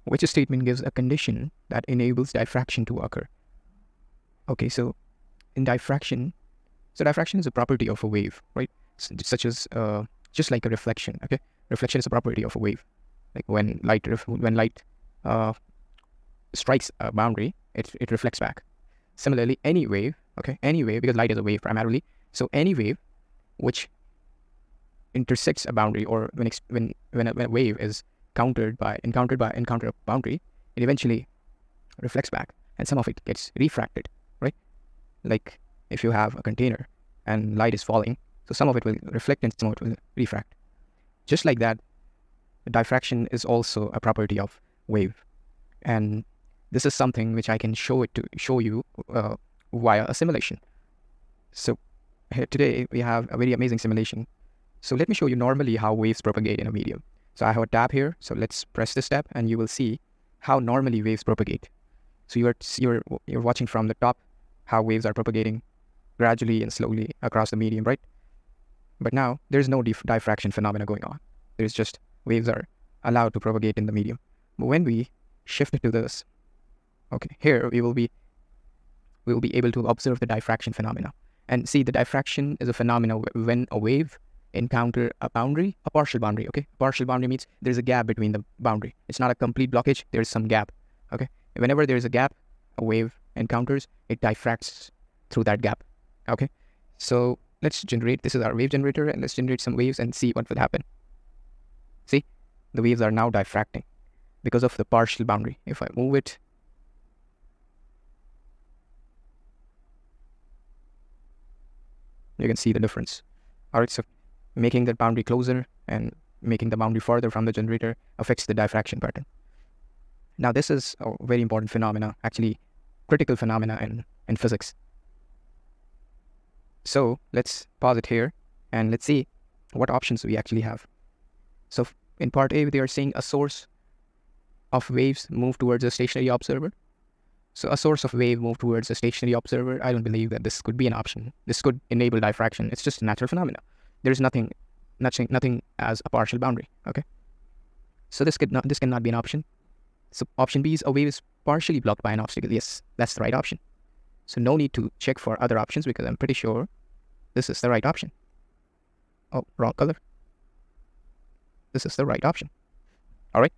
which statement gives a condition that enables diffraction to occur. Okay, so in diffraction, so diffraction is a property of a wave, right? Such as just like a reflection. Okay, reflection is a property of a wave. Like when light strikes a boundary, it reflects back. Similarly, any wave, okay, any wave, because light is a wave primarily, so any wave which intersects a boundary, or when a wave is encountered by a boundary, it eventually reflects back, and some of it gets refracted, right? Like if you have a container and light is falling, so some of it will reflect and some of it will refract. Just like that, diffraction is also a property of wave, and this is something which I can show you via a simulation. So here today we have a very amazing simulation. So let me show you normally how waves propagate in a medium. So I have a tab here. So let's press this tab and you will see how normally waves propagate. So you're watching from the top how waves are propagating gradually and slowly across the medium, right? But now there's no diffraction phenomena going on. There's just waves are allowed to propagate in the medium. But when we shift it to this, okay, here we will be able to observe the diffraction phenomena. And see, the diffraction is a phenomena when a wave encounter a boundary, a partial boundary, okay? Partial boundary means there's a gap between the boundary. It's not a complete blockage, there's some gap, okay? Whenever there's a gap, a wave encounters, it diffracts through that gap, okay? So let's generate, this is our wave generator, and let's generate some waves and see what will happen. See, the waves are now diffracting because of the partial boundary. If I move it, you can see the difference. All right, so making the boundary closer and making the boundary farther from the generator affects the diffraction pattern. Now, this is a very important phenomena, actually critical phenomena in physics. So let's pause it here and let's see what options we actually have. So in part A, they are saying a source of waves move towards a stationary observer. So a source of wave move towards a stationary observer. I don't believe that this could be an option. This could enable diffraction. It's just a natural phenomena. There's nothing as a partial boundary. Okay. So this cannot be an option. So option B is a wave is partially blocked by an obstacle. Yes, that's the right option. So no need to check for other options because I'm pretty sure this is the right option. Oh, wrong color. This is the right option. All right.